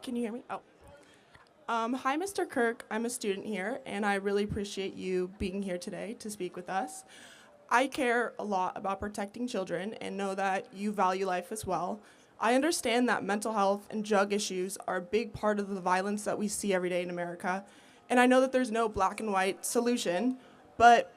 Can you hear me? Oh. Hi, Mr. Kirk. I'm a student here, and I really appreciate you being here today to speak with us. I care a lot about protecting children and know that you value life as well. I understand that mental health and drug issues are a big part of the violence that we see every day in America, and I know that there's no black and white solution, but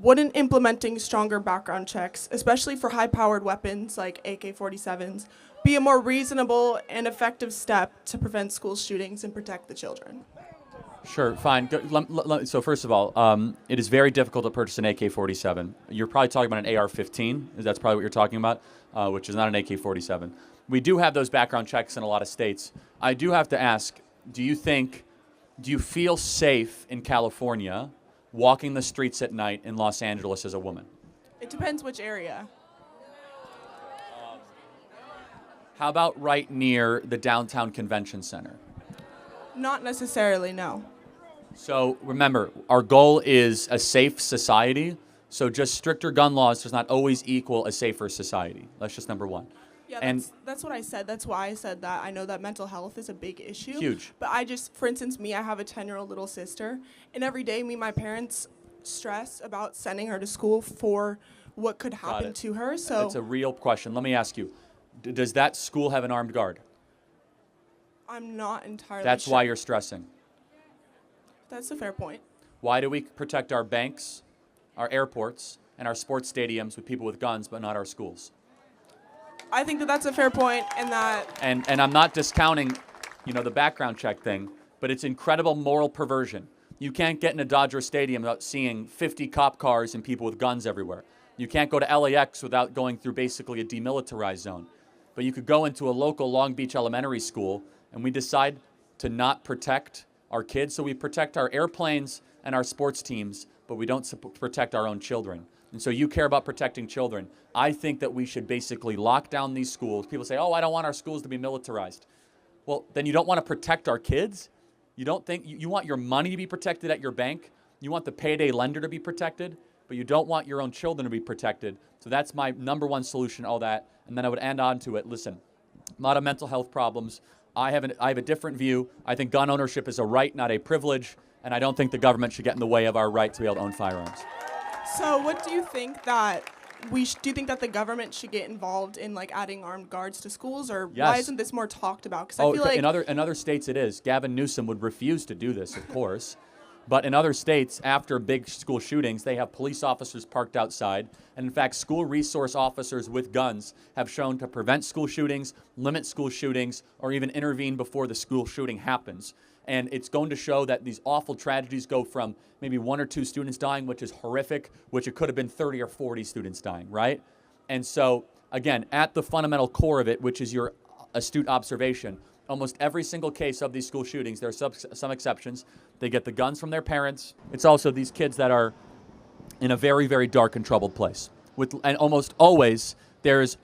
wouldn't implementing stronger background checks, especially for high-powered weapons like AK-47s, be a more reasonable and effective step to prevent school shootings and protect the children? Sure, fine. So first of all, it is very difficult to purchase an AK-47. You're probably talking about an AR-15. That's probably what you're talking about, which is not an AK-47. We do have those background checks in a lot of states. I do have to ask, do you feel safe in California walking the streets at night in Los Angeles as a woman? It depends which area. How about right near the downtown convention center? Not necessarily, no. So remember, our goal is a safe society. So just stricter gun laws does not always equal a safer society. That's just number one. Yeah, And that's what I said. That's why I said that. I know that mental health is a big issue. Huge. But for instance, I have a 10-year-old little sister, and every day me and my parents stress about sending her to school for what could happen to her. So That's a real question. Let me ask you, does that school have an armed guard? I'm not entirely That's sure. why you're stressing. That's a fair point. Why do we protect our banks, our airports, and our sports stadiums with people with guns, but not our schools? I think that that's a fair point, And I'm not discounting, the background check thing, but it's incredible moral perversion. You can't get in a Dodger Stadium without seeing 50 cop cars and people with guns everywhere. You can't go to LAX without going through basically a demilitarized zone. But you could go into a local Long Beach elementary school, and we decide to not protect our kids. So we protect our airplanes and our sports teams, but we don't protect our own children. And so you care about protecting children. I think that we should basically lock down these schools. People say, oh, I don't want our schools to be militarized. Well, then you don't want to protect our kids? You don't think you want your money to be protected at your bank? You want the payday lender to be protected, but you don't want your own children to be protected. So that's my number one solution, all that. And then I would end on to it. Listen, a lot of mental health problems. I have a different view. I think gun ownership is a right, not a privilege, and I don't think the government should get in the way of our right to be able to own firearms. So what do you think that do you think that the government should get involved in adding armed guards to schools, or Yes. why isn't this more talked about? Because I feel like in other states it is. Gavin Newsom would refuse to do this, of course. But in other states, after big school shootings, they have police officers parked outside. And in fact, school resource officers with guns have shown to prevent school shootings, limit school shootings, or even intervene before the school shooting happens. And it's going to show that these awful tragedies go from maybe 1 or 2 students dying, which is horrific, which it could have been 30 or 40 students dying, right? And so, again, at the fundamental core of it, which is your astute observation, almost every single case of these school shootings, there are some exceptions, they get the guns from their parents. It's also these kids that are in a very, very dark and troubled place. And almost always, there's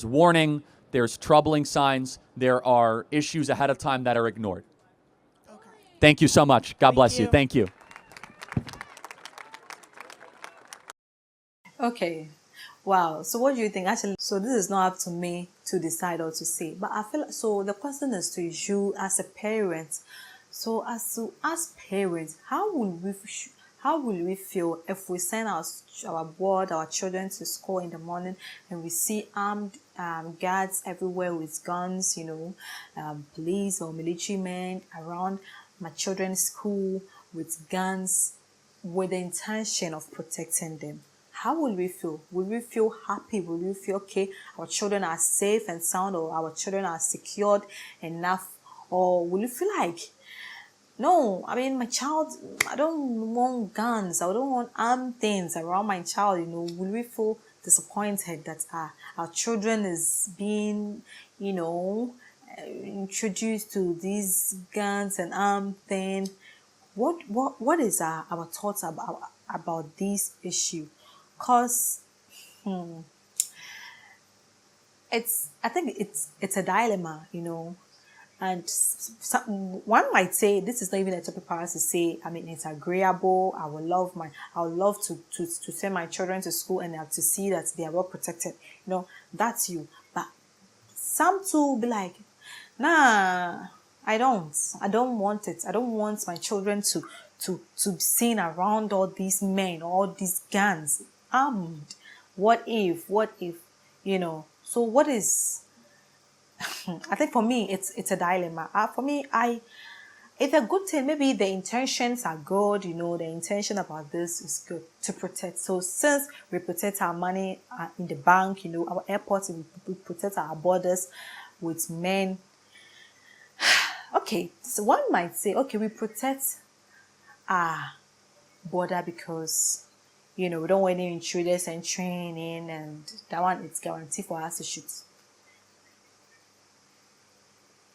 warning, there's troubling signs, there are issues ahead of time that are ignored. okay. Thank you so much. God bless you. you. Thank you. Okay. Wow. So what do you think? Actually, so this is not up to me to decide or to say. But I feel so the question is to you as a parent. So as parents, how will we feel if we send our children to school in the morning and we see armed guards everywhere with guns, police or military men around my children's school with guns with the intention of protecting them? How will we feel? Will we feel happy? Will we feel, okay, our children are safe and sound, or our children are secured enough? Or will you feel like, no, I mean, my child, I don't want guns, I don't want armed things around my child, will we feel disappointed that our children is being, introduced to these guns and armed things? What is our thoughts about this issue? Because I think it's a dilemma, and one might say this is not even a topic for us to say. I mean, it's agreeable. I would love to send my children to school and have to see that they are well protected. That's you. But some too be like, Nah, I don't. I don't want it. I don't want my children to be seen around all these men, all these guns, armed. What if? What if? You know. So what is? I think for me, it's a dilemma. For me, it's a good thing. Maybe the intentions are good. You know, the intention about this is good to protect. So since we protect our money in the bank, you know, our airports, we protect our borders with men. Okay, so one might say, okay, we protect our border because, you know, we don't want any intruders entering in, and that one it's guaranteed for us to shoot.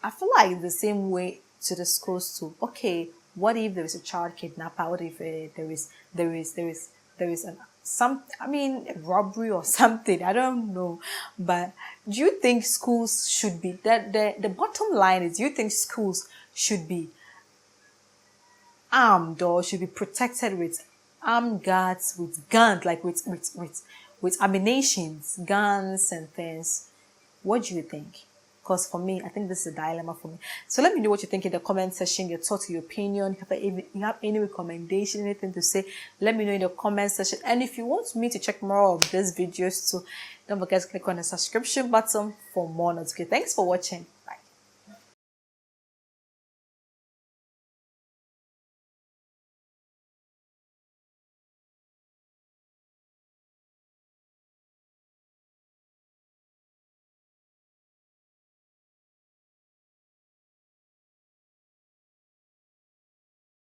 I feel like the same way to the schools too. Okay, what if there is a child kidnapper? What if there is some, I mean, a robbery or something? I don't know. But do you think schools should be that the bottom line is, do you think schools should be armed or should be protected with armed guards, with guns, like with ammunitions, guns and things? What do you think? Because for me, I think this is a dilemma for me. So let me know what you think in the comment section, your thoughts, your opinion. If you have any recommendation, anything to say, let me know in the comment section. And if you want me to check more of these videos too, don't forget to click on the subscription button for more notifications. Thanks for watching.